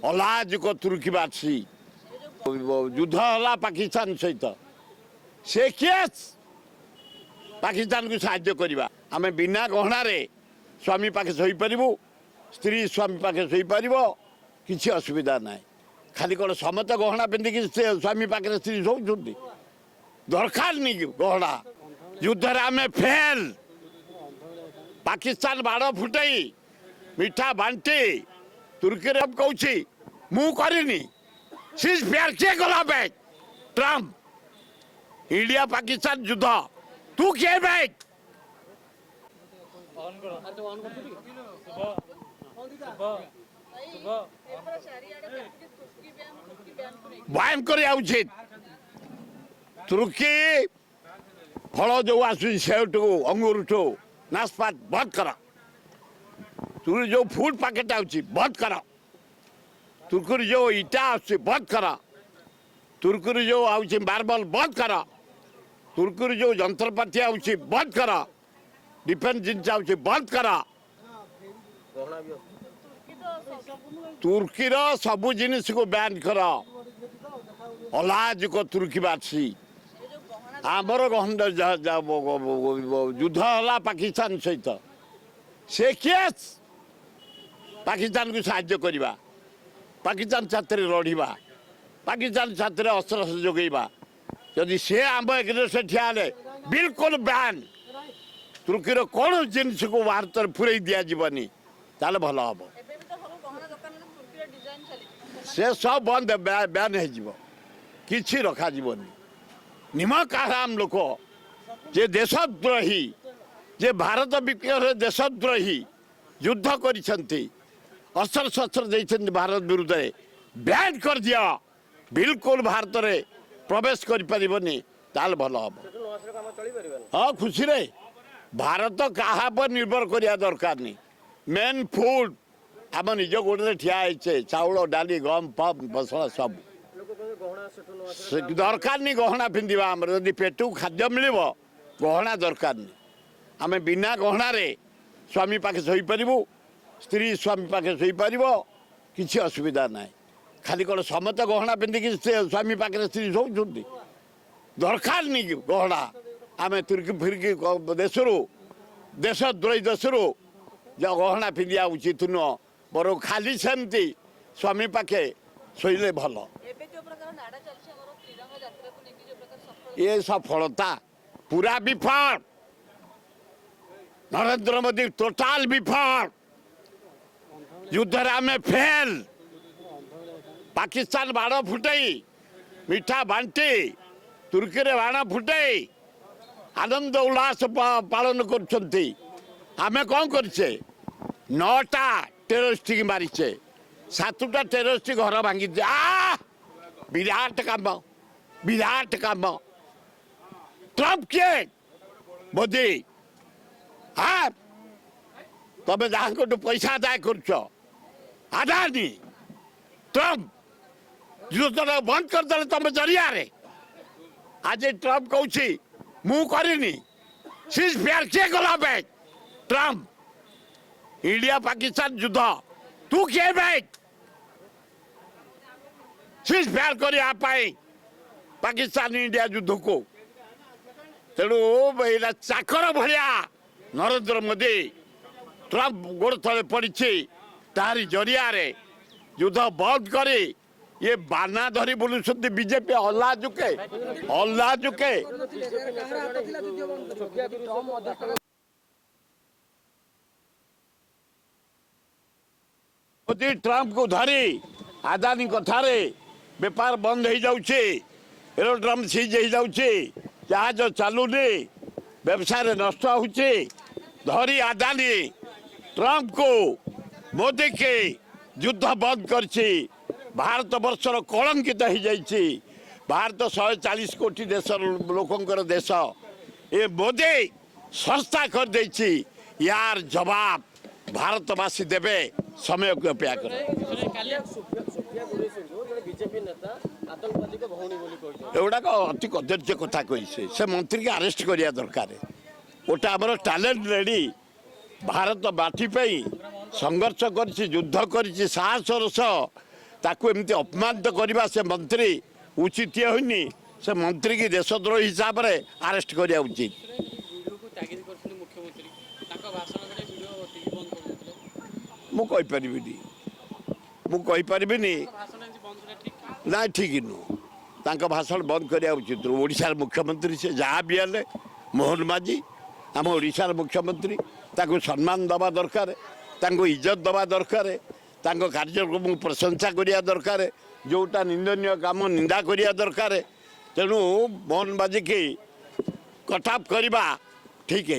अलाजुक तुर्कीवासी युद्ध है पाकिस्तान सहित से किए पाकिस्तान को साहाय्य करवा आम बिना गहणारे स्वामी पाखे शोपारू स्त्री स्वामी पाखे शोपार किसी असुविधा ना खाली कौन समत गहना पिंधिकी स्वामी पाखे स्त्री शोचुंट दरकार नहीं गहना युद्ध आम फेल पाकिस्तान बाड़ फुटई मिठा बांटी तुर्की कहूँ मु करनी सीज फेयर किए गला बैठ ट्रम्प इंडिया पाकिस्तान युद्ध तू किए बैठ बयान कर उचित तुर्की फल जो आसुटू अंगूर ठू नाशपात बंद कर तुर जो फूड पैकेट आउची बंद कर तुर्की जो इटा आस बंद कर तुर्की जो आउची मार्बल बंद कर तुर्की जो यंत्रपाति आउची बंद कर डिफेन्स जिनस आउची बंद कर तुर्कीर सबू जिनिस को बैन कर अलाजुक तुर्कीवासी आमर युद्ध है पाकिस्तान सहित से किए पाकिस्तान को साहाय्य करवा पाकिस्तान छात्र लड़वा पाकिस्तान छात्र अस्त्र जोगेवा जदि से आम एग्रेस ठिया बिल्कुल बैन तुर्कीर कौन जिनस को भारत फुरई दिज्वनी ताले भल हम से सब बंद बैन हो कि रखा निमक आराम लोक जे देशद्रोही जे भारत विक्रय देशद्रोही युद्ध कर अस्त्र शस्त्र देते भारत विरुद्ध बैन कर दिया बिल्कुल भारत में प्रवेश करें ताल भल हम हाँ खुशी रे भारत क्या पर निर्भर करिया दरकार नहीं मेन फूड आम निज गोड़े ठिया चाउल डाली गम फम मसला सब दरकार नहीं गहना पिंधा आम जदि पेट को खाद्य मिल गहना दरकार नहीं आम बिना गहणारे स्वामी पाखे शोपारू स्त्री स्वामी पाखे शोपार किसी असुविधा ना खाली कौन समत गहना पिंधिकी स्वामी पाखे स्त्री शोचुंट दरकार नहीं गहना आम तुर्की फिरकी देश देशद्रोही देश जो गहना पिंधा उचित नुह बर खाली सेमती स्वामी पाखे शोले भल ये सफलता पूरा विफल नरेंद्र मोदी टोटाल विफल युद्ध आम फेल पाकिस्तान बाड़ फुटई मिठा बांटी तुर्की बाण फुटई आनंद उल्लास पालन करें कौन करे 9टा टेरोरिस्ट की मारीचे 7टा टेरोरिस्ट घर भांगी विराट काम ट्रम्प किए मोदी हाँ तुम जहाँ पैसा आदाय कर आदानी ट्रम्प युद्ध बंद करदे तुम जरिया रे आज ट्रम्प कहूँ मु करनी सीज फेयर किए गला बैठ ट्रम्प इंडिया पाकिस्तान युद्ध तू किए बैठ सीज फेयर करने पाकिस्तान इंडिया युद्ध को तेणु ये चाकर भाया नरेंद्र मोदी ट्रम्प गोड़ तले पड़ी तारी जरिया रे युद्ध बंद करे ये बाना धरी बुलूं बीजेपी अल्लाह जुके मोदी ट्रम्प को धरी आदानी कथारे बेपार बंद हो जाऊे एरोड्रम सीज हो जाऊे जहाज चलुनी व्यवसाय नष्ट होची धरी आदानी ट्रम्प को मोदी के युद्ध बंद करछि भारत वर्षर कलंकित हो जाइछि भारत 140 कोटी देश लोकंकर देश ये मोदी संस्था कर देछि यार जवाब भारतवासी देवे समय को अपेक्षा एगुड़ाक अति कदर्य कथा कही से मंत्री के अरेस्ट करिया दरकार गोटे आम टैलेंट लेडी भारत बाटी संघर्ष कर युद्ध कर साहसर सह ताकू एमती अपमानित करवा से मंत्री उचित होनी से मंत्री की देशद्रोही हिसाब से अरेस्ट करा उचित मुझे ना ठीक नुह भाषण बंद करा उचित ओडिशार मुख्यमंत्री से जहाँ भी हेले मोहन माझी आम ओडिशार मुख्यमंत्री ताको सम्मान दबा दरकार ताको इज्जत दबा दरकार कार्यक्रम प्रशंसा करिया दरकार जोटा निंदनीय काम निंदा करिया दरकार तेणु मोहन माझी की कटअप करवा ठीक है।